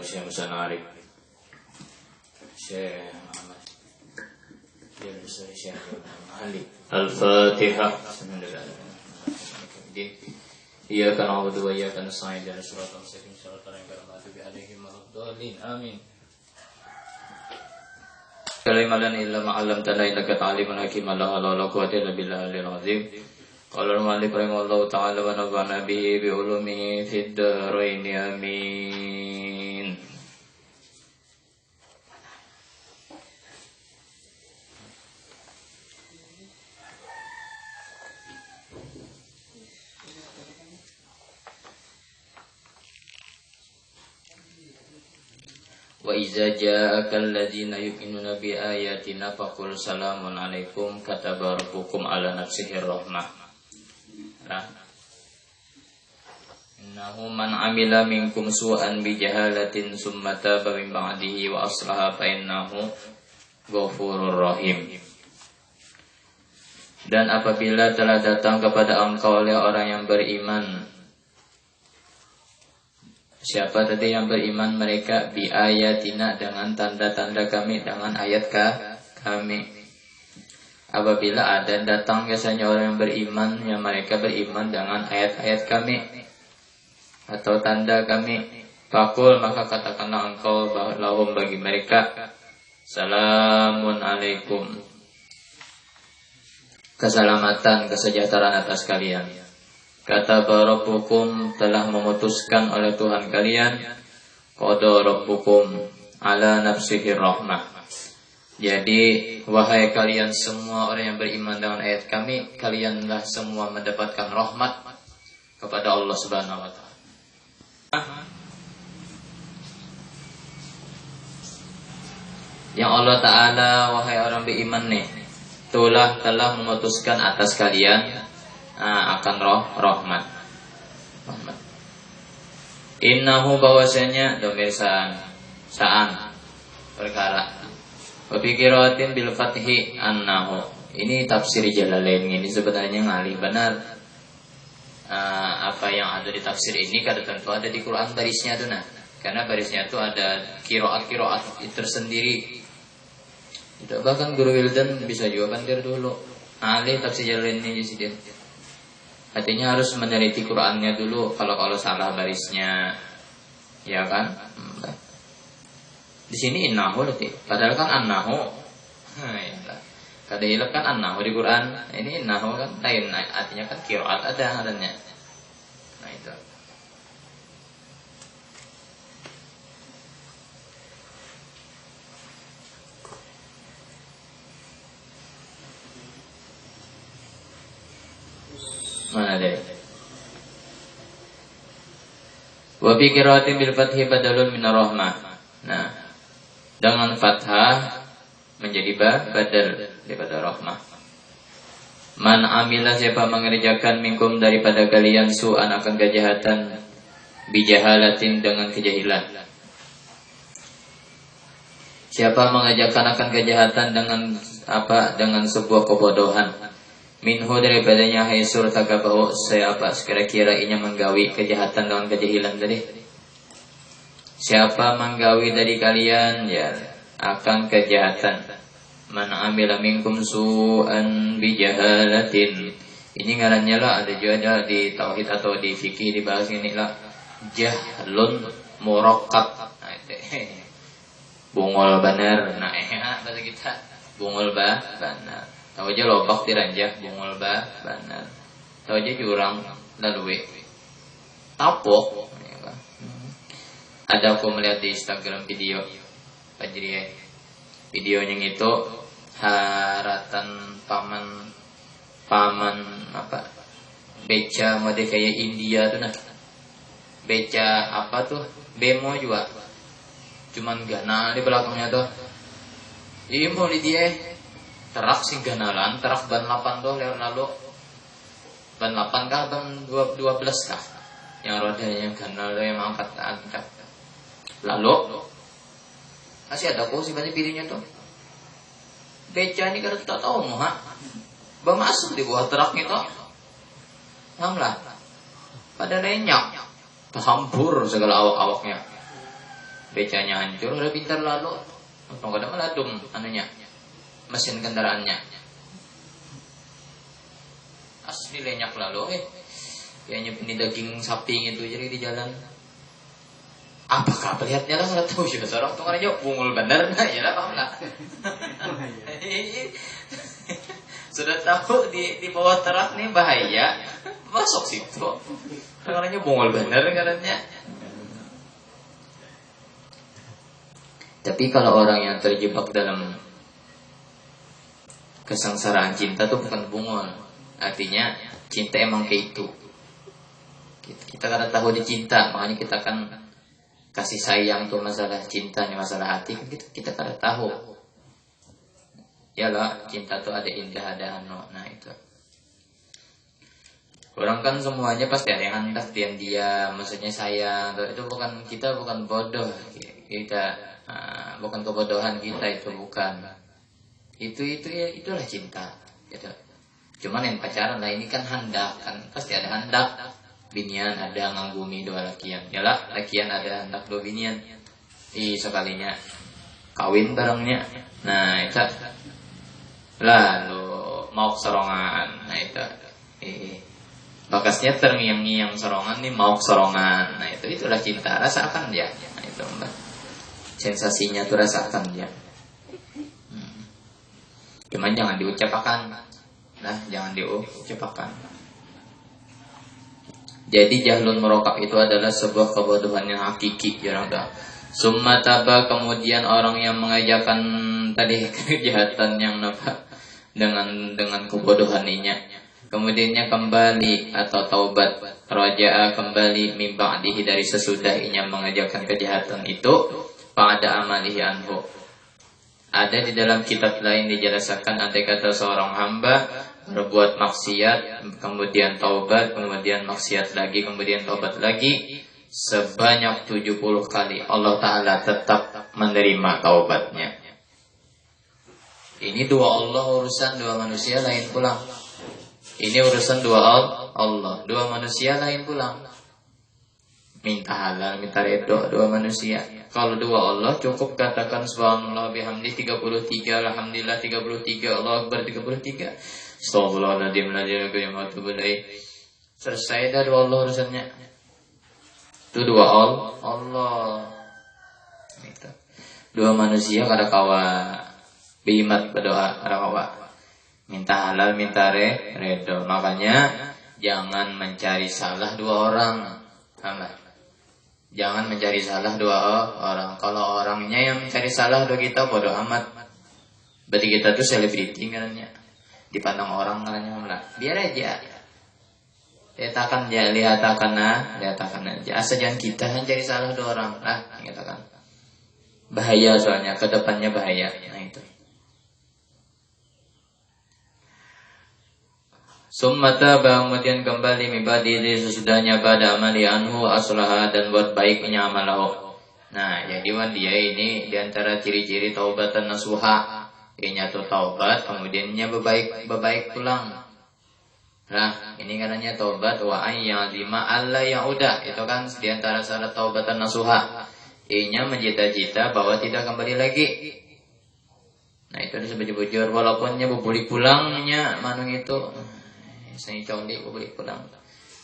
Syekh Musa Arif, Syekh Muhammad Syekh Ali. Al-Fatihah. Iyyaka na'budu wa iyyaka nasta'in ihdinas siratal mustaqim siratal ladzina an'amta 'alaihim ghairil dhalin. Amin. Kalimalan illa ma'allamtana innaka ta'limul hakim la haula wala quwwata illa billahil azim. Qala al-mu'allif rahimahullahu ta'ala wa nafa'ana bihi bi ulumihi fid dharain amin. Wa iza ja'aka alladziina yu'minuna bi ayatina faqul salamun 'alaikum kataba rabbukum 'ala nafsihi rahmah. Nah. Innahu man 'amila minkum su'an bi jahalatin summa taba min ba'dihi wa aslaha fa innahu ghafurur rahim. Dan apabila telah datang kepada engkau oleh orang yang beriman, siapa tadi yang beriman? Mereka bi ayatina, dengan tanda-tanda kami, dengan ayat kami. Apabila ada datang biasanya orang yang beriman, yang mereka beriman dengan ayat-ayat kami atau tanda kami, fakul, maka katakanlah engkau lahum, bagi mereka, salamun alaikum, keselamatan, kesejahteraan atas kalian. Kata Rabbukum, telah memutuskan oleh Tuhan kalian, qada Rabbukum ala nafsihi rahmah. Jadi wahai kalian semua orang yang beriman dengan ayat kami, kalianlah semua mendapatkan rahmat kepada Allah Subhanahu wa taala. Yang Allah Ta'ala, wahai orang beriman nih, telah memutuskan atas kalian akan rahmat. Innahu, bahwasanya domir sa'an perkara. Wa bi qiraatin bil fathi annahu. Ini tafsir Jalalain, ini sebenarnya ngalih benar. Apa yang ada di tafsir ini kada tentu ada di Quran barisnya tuh, nah. Karena barisnya itu ada qiraat tersendiri. Itu bahkan Guru Wildan bisa juga bantir dulu. Alih tafsir Jalalain ini jadi. Artinya harus meneliti Qur'annya dulu kalau salah barisnya, ya kan? Di sini innahu nanti, padahal kan annahu. Ya, kada hilap kan annahu di Qur'an. Ini innahu kan lain, artinya kan qiraat ada adanya. Nah itu. Mana deh? Wa bi qiraatin bil fathi badalun min rahmah. Nah, dengan fathah menjadi badal daripada rahmah. Man amila, siapa mengerjakan minkum daripada kalian su'an, akan kejahatan, bijahalatin, dengan kejahilan. Siapa mengerjakan akan kejahatan dengan apa? Dengan sebuah kebodohan. Minhu, daripadanya, haisur tagabahu, siapa sekira-kira inya menggawi kejahatan dengan kejahilan tadi. Siapa menggawi dari kalian ya akan kejahatan. Man amila minkum su'an bijahalatin. Ini ngarannya lah, ada juga di tauhid atau di fikih dibahas ini lah, jahlun murakkab. Nah, bungol benar. Nah, bahasa kita bungol benar. Tahu aja lobak diranjah bungol benar. Tahu aja jurang lalu tapok. Ada aku melihat di Instagram video Fajriye, videonya itu haratan paman apa, beca mode kayak India tuh, nah beca apa tuh, bemo juga, cuman ganal di belakangnya tuh. Ini mau di dia terak sih ganalan, terak ban 8 tuh lalu ban 8 kah ban 12 kah, yang rodanya yang ganal tuh, yang angkat. Lalu masih ada kok sih banyak videonya tuh. Beca ini kada tak tahu mah, masuk di bawah truk itu, hamlah, pada renyak, terhampur segala awak-awaknya. becanya hancur, udah pintar lalu, kadang meladum anunya, mesin kendaraannya. Asli lenyak lalu, kayaknya ini daging sapi itu jadi di jalan. Apakah melihatnya lah nggak tahu sih, seorang tuh aja bungul bener, ya lah paham lah. Sudah tahu di bawah terak nih bahaya, masuk situ. Orangnya bungul bener katanya. Tapi kalau orang yang terjebak dalam kesengsaraan cinta tuh bukan bungul. Artinya cinta emang kayak itu. Kita karena tahu dia cinta, makanya kita kan kasih sayang tuh masalah cinta nih, masalah hati kita karena tahu. Ya lah, cinta tuh ada indah, ada anu. Nah itu. Orang kan semuanya pasti ada yang hendak diam-diam, maksudnya sayang. Itu bukan, kita bukan bodoh. Kita bukan kebodohan kita, itu bukan. Itu ya, itulah cinta. Gitu. Cuman yang pacaran lah ini kan hendak, kan pasti ada hendak. Binian ada nganggumi dua lakian. Yalah, lakian ada hendak dua binian. Sekalinya kawin barengnya. Nah, itu. Lalu mau sorongan. Nah, itu. Bakasnya terngiang-ngiang sorongan nih, mau sorongan. Nah, itulah cinta. Rasakan dia. Nah, itu Mbak. Sensasinya tuh rasakan dia. Cuman jangan diucapkan. Nah, jangan diucapkan. Jadi jahlun merokap itu adalah sebuah kebodohan yang hakiki, jarang dah. Summa taba, kemudian orang yang mengajarkan tadi kejahatan yang apa dengan kebodohaninya, kemudiannya kembali atau taubat, raja'a kembali min ba'dihi dari sesudahnya mengajarkan kejahatan itu, pada amalihi anhu. Ada di dalam kitab lain dijelaskan andai kata seorang hamba berbuat maksiat, kemudian taubat, kemudian maksiat lagi, kemudian taubat lagi sebanyak 70 kali, Allah Ta'ala tetap menerima taubatnya. Ini dua Allah urusan, dua manusia lain pulang. Ini urusan dua Allah, dua manusia lain pulang. Minta halal, minta redho, dua manusia. Kalau dua Allah cukup katakan subhanallah bihamdi 33, alhamdulillah 33, Allah Akbar 33. Astagfirullahaladzim, selesai dah dua Allah urusannya. Itu dua Allah. Itu. Dua manusia kada kawa bimat berdoa kada kawa. Minta halal, minta redho. Makanya jangan mencari salah dua orang. Jangan mencari salah dua orang. Kalau orangnya yang mencari salah dua kita bodoh amat. Berarti kita tuh selebriti katanya. Dipandang orang katanya, biar aja. Lihatkan aja. Asal jangan kita mencari salah dua orang. Kita kan. Bahaya soalnya, kedepannya bahaya. Nah itu. Summata kemudian kembali mibadi sesudahnya pada amali anhu aslaha dan buat baiknya amalahu. Nah, jadi dia ini diantara ciri-ciri taubatan nasuha. Ianya tuh taubat, kemudiannya berbaik pulang. Nah, ini katanya taubat wa ayyazima alla yauda. Itu kan diantara syarat taubatan nasuha. Ianya mencita-cita bahwa tidak kembali lagi. Nah, itu disebut bujur walaupunnya berbuli pulangnya manung itu. Saya condi berbuli pulang.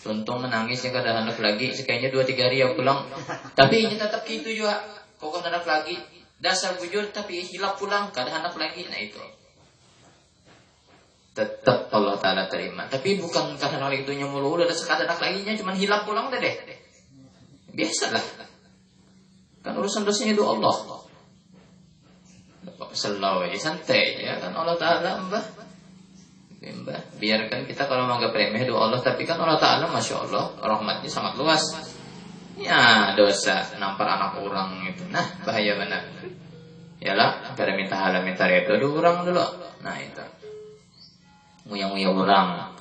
Tuntung menangis yang kada hendak lagi, sekayaknya 2-3 hari ya pulang. Tapi ini tetap gitu juga. Kok hendak lagi? Dasar bujur tapi hilap pulang, kada hendak lagi. Nah itu tetap Allah Ta'ala terima. Tapi bukan karena hal itunya mulu, udah sekadar hendak lagi nya cuma hilap pulang udah deh. Biasalah. Kan urusan dosanya itu Allah. Selalu aja santai ya kan Allah Ta'ala mbah. Biarkan kita kalau menganggap remeh doa Allah, tapi kan Allah Ta'ala Masya Allah rahmatnya sangat luas. Ya dosa nampar anak orang itu. Nah bahaya benar. Yalah kada minta halal minta redho dulu orang dulu. Nah itu nguyang-nguyang orang.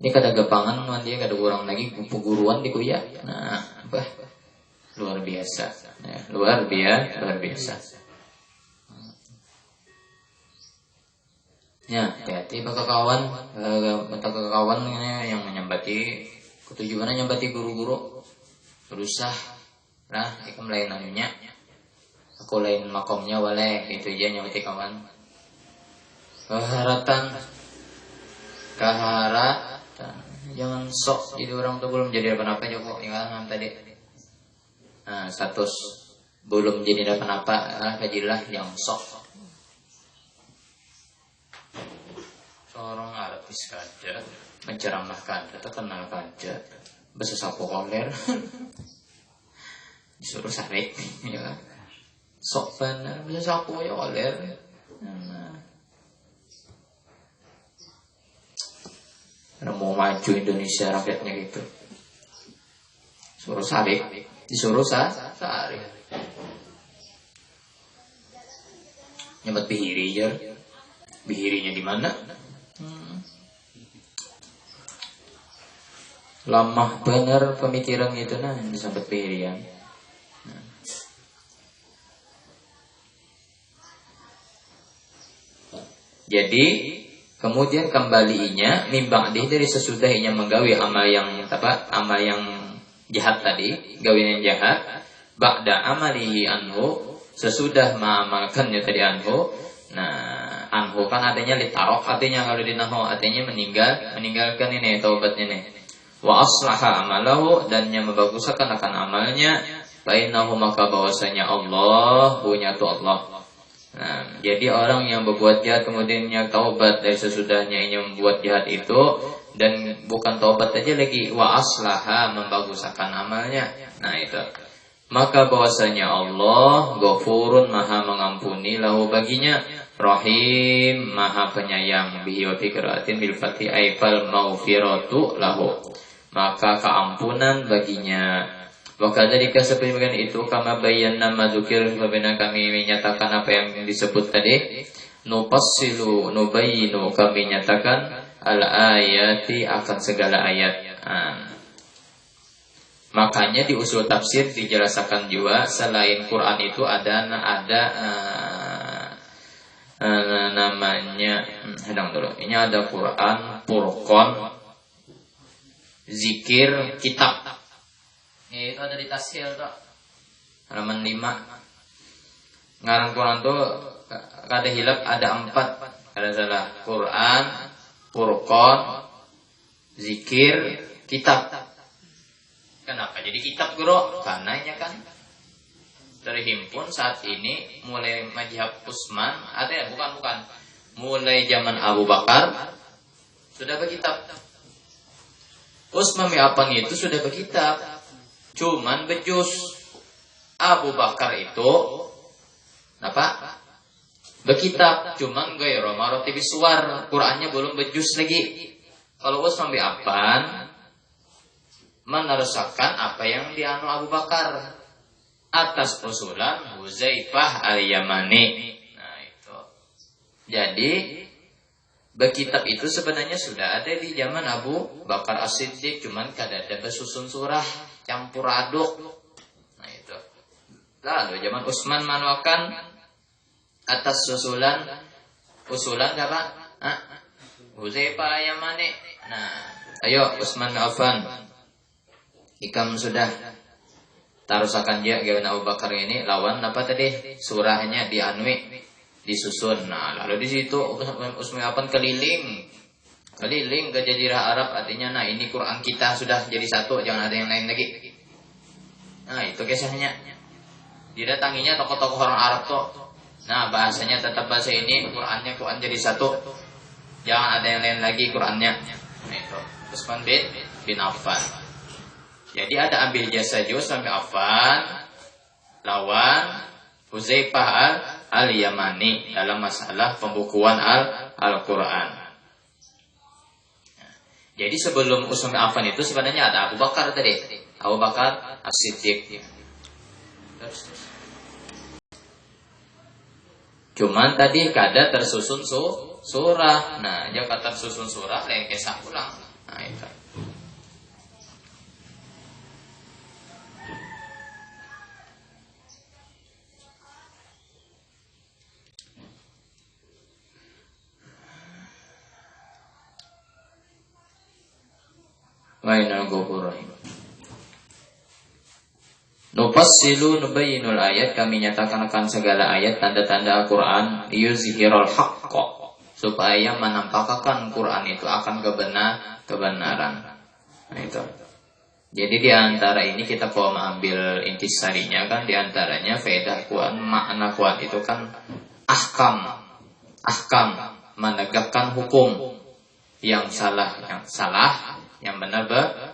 Ini kada gapangan dia kada orang lagi guruan di kuliah. Nah bah luar biasa. Luar biasa. Ya, hati-hati bakal kawan yang menyambati ketujuannya nyambati guru-guru berusaha lah ikam lain anunya aku lain makomnya walek itu aja nyamati kawan. Keharatan jangan sok jadi orang tuh belum jadi apa-apa Joko ingat tadi. Nah, status belum jadi apa-apa kajilah yang sok. Seorang artis kaca menceramahkan atau kenal kaca bahasa sapo koler disuruh sarik ya sok benar bahasa sapo ya koler. Mau maju Indonesia rakyatnya gitu suruh sarik disuruh sarik nyemet bihiri ya bihirinya di mana lamah bener pemikiran itu nah disambut bihirian. Jadi kemudian kembalinya mimbang dari sesudahnya menggawi amal yang jahat tadi, gawe yang jahat, ba'da amalihi anhu, sesudah mengamalkannya tadi anhu. Nah, anhu kan adanya litarok, artinya kalau dinahu artinya meninggalkan ini taubatnya nih. Wa aslaha amalahu dan yang membaguskan akan amalnya, bainahu maka bahwasanya Allah punya tu Allah. Nah, jadi orang yang berbuat jahat kemudian yang taubat dari sesudahnya ini membuat jahat itu dan bukan taubat aja lagi wa aslaha membaguskan amalnya. Nah itu maka bahwasanya Allah Ghafurun maha mengampuni lahu baginya Rahim maha penyayang bihi wa fikratin bil fathi aifal maufiratu lahu maka keampunan baginya. Wakadzalika seperti itu kama bayyana madzukir sebagaimana kami menyatakan apa yang disebut tadi nufassilu nubayyinu kami nyatakan al ayati akan segala ayat. Makanya di usul tafsir dijelaskan juga selain Quran itu ada namanya dulu. Ini ada Quran, Furqan, zikir, kitab. Itu ada di tafsir tuh halaman 5. Ngarang Quran tuh kada hilap ada 4 kada salah Quran, Furqan, zikir, kitab. Kenapa jadi kitab guru? Karena ini kan dari himpun saat ini mulai mazhab Utsman ada ya bukan mulai zaman Abu Bakar sudah berkitab. Utsman bin Affan itu sudah berkitab. Cuman bejus. Abu Bakar itu apa? Berkitab, cuman gairo maroti biswar, Qurannya belum bejus lagi. Kalau Utsman bin Affan meneruskan apa yang dianu Abu Bakar atas usulan Huzaifah al-Yamani. Nah itu. Jadi berkitab itu sebenarnya sudah ada di zaman Abu Bakar As-Siddiq, cuman kada ada bersusun surah campur aduk. Nah itu. Lalu zaman Utsman manuakan atas usulan apa? Huzaifah al-Yamani. Nah, ayo Utsman bin Affan. Ikam sudah tarusakan dia gimana Abu Bakar ini lawan apa tadi? Surahnya dianui, disusun. Nah, lalu di situ Utsman bin Affan keliling ke Jazirah Arab, artinya nah ini Quran kita sudah jadi satu, jangan ada yang lain lagi. Nah itu kisahnya. Didatanginya tokoh-tokoh orang Arab tuh. Nah bahasanya tetap bahasa ini, Quran jadi satu, jangan ada yang lain lagi Qurannya. Nah itu Utsman bin Affan. Jadi ada ambil jasa Utsman bin Affan lawan Huzaifah al-Yamani dalam masalah pembukuan Al-Quran. Jadi sebelum Utsman bin Affan itu sebenarnya ada Abu Bakar tadi. Abu Bakar As-Siddiq. Cuman tadi kada tersusun surah. Nah, dia kata tersusun surah lain kisah ulang. Nah, itu. Wainal Ghafurur Rahim. Nufassilu nubayyinul ayat, kami nyatakan akan segala ayat tanda-tanda Al-Quran, yuzhirul haqqa, supaya menampakkan Quran itu akan kebenaran. Nah itu. Jadi di antara ini kita kalau mengambil intisarinya kan, di antaranya faedah Quran, makna Quran itu kan ahkam, menegakkan hukum, yang salah, yang benar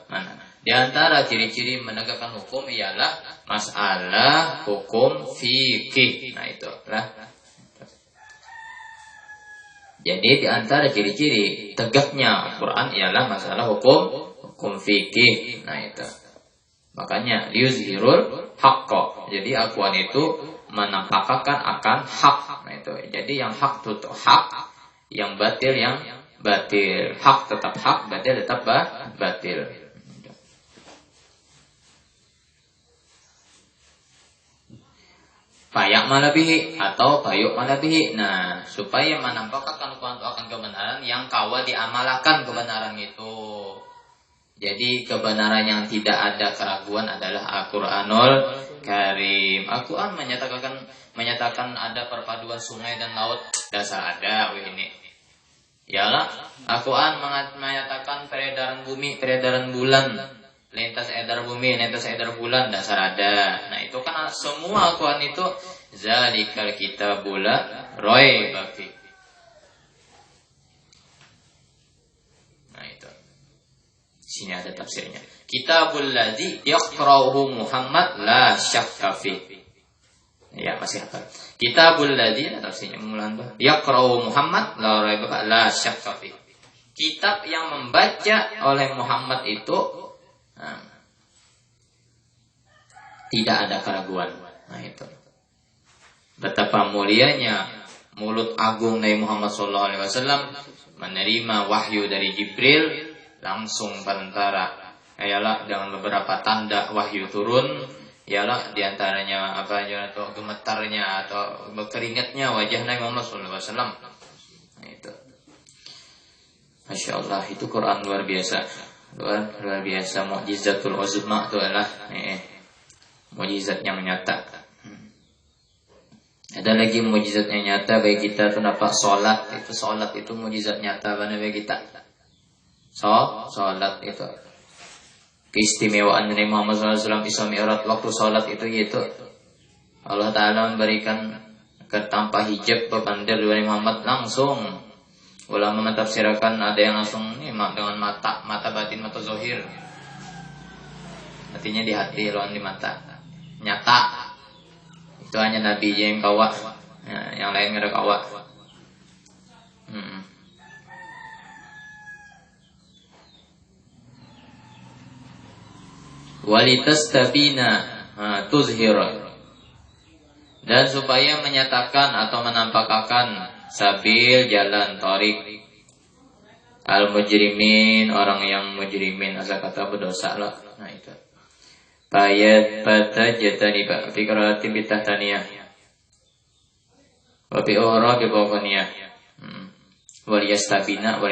mana. Di antara ciri-ciri menegakkan hukum ialah masalah hukum fikih. Nah itulah. Jadi di antara ciri-ciri tegaknya Al-Quran ialah masalah hukum fikih. Nah itu. Makanya yuzhirul haqqa. Jadi Al-Quran itu menampakkan akan hak. Nah itu. Jadi yang hak itu hak, yang batil yang batil. Hak tetap hak, batil tetap batil. Payak malabihi atau payuk malabihi. Nah, supaya menampakkan Quran itu akan kebenaran yang kawa diamalkan kebenaran itu. Jadi kebenaran yang tidak ada keraguan adalah Al-Quranul Karim. Al-Quran menyatakan ada perpaduan sungai dan laut. Dasar ada ini. Yalah, Al-Quran menyatakan peredaran bumi, peredaran bulan, lintas edar bumi, lintas edar bulan, dasar ada. Nah itu kan semua Al-Quran itu zalikal kitabul la raiba fi. Nah itu. Sini ada tafsirnya. Kitabul ladzi yaqra'uhu Muhammad la syakka fi. Ya masih hafal. Kitabul ladzi, tafsirnya mulan tuh. Yaqra'uhu Muhammad la syakka fi. Kitab yang membaca oleh Muhammad itu tidak ada keraguan. Nah itu. Betapa mulianya mulut agung Nabi Muhammad SAW menerima wahyu dari Jibril langsung perantara. Ialah dengan beberapa tanda wahyu turun. Ialah diantaranya apa aja, atau gemetarnya atau berkeringatnya wajah Nabi Muhammad SAW. Nah itu. Masya Allah, itu Quran luar biasa. Luar biasa, mukjizatul uzma itu adalah mukjizat yang nyata. Ada lagi mukjizat yang nyata bagi kita tuh apa? Salat itu mukjizat nyata bagi kita. Salat itu keistimewaan Nabi Muhammad SAW Isra Mi'raj waktu salat itu yaitu Allah Ta'ala memberikan tanpa hijab berbandar Nabi Muhammad langsung. Ulama mentafsirkan ada yang langsung dengan mata batin, mata zohir. Artinya di hati, lawan di mata. Nyata. Itu hanya Nabi yang kawa. Ya, yang lain nggak ada kawa. Walitastabina tuzhira. Dan supaya menyatakan atau menampakkan sabil, jalan, tarik al-mujrimin, orang yang mujrimin, asal kata berdosa lah. Nah itu ayat pada jatani pak fikrati bitahtaniyah wa bi ora bi bawqaniyah waliyastabina wa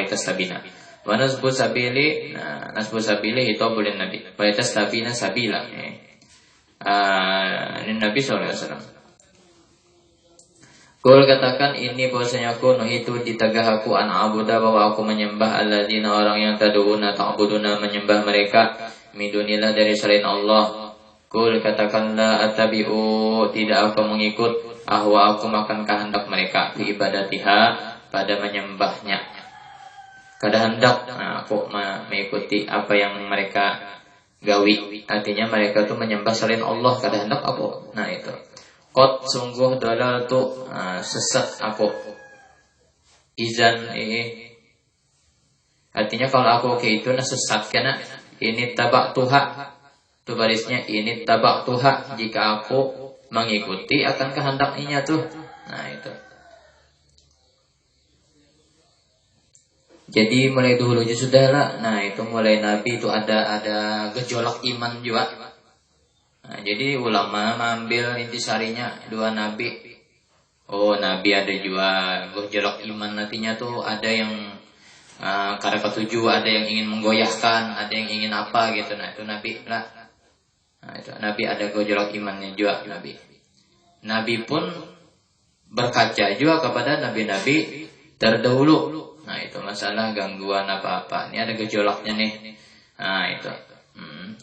nasbu sabili. Nah nasbu sabili itu boleh Nabi waliyastabina sabila ini Nabi SAW. Kul katakan ini bahwasanya aku nuhitu ditagah aku an abuda, bahwa aku menyembah alladzina orang yang tad'una ta'buduna menyembah mereka midunillah dari selain Allah. Kul katakan la atabi'u, tidak aku mengikut ahwa aku makan kehendak mereka fi ibadatiha pada menyembahnya. Kehendak aku mengikuti apa yang mereka gawi. Artinya mereka tuh menyembah selain Allah, kehendak apa? Nah itu. Qad sungguh dalal tu sesat aku. Izan artinya kalau aku kayak itu sesat karena ini tabak tuha. Tu barisnya ini tabak tuha, jika aku mengikuti akan kehendaknya tuh. Nah itu. Jadi mulai dulu sudah lah. Nah itu mulai Nabi itu ada gejolak iman juga. Nah, jadi ulama mengambil intisarinya dua nabi. Oh nabi ada juga gejolak iman, nantinya tuh ada yang karena ketujuh, ada yang ingin menggoyahkan, ada yang ingin apa gitu. Nah itu nabi lah. Nah, itu. Nabi ada gejolak imannya juga Nabi. Nabi pun berkaca juga kepada nabi-nabi terdahulu. Nah itu masalah gangguan apa-apa. Ini ada gejolaknya nih. Nah itu.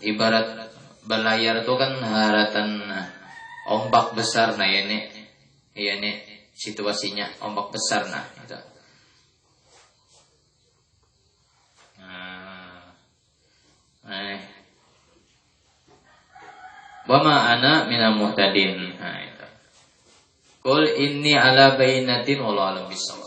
Ibarat berlayar itu kan haratan ombak besar. Nah ini, iya nih situasinya ombak besar. Nah itu. Nah, wa ma ana minal muhtadin. Nah itu. Qul inni ala bayyinatin wallahu a'lam bissawab.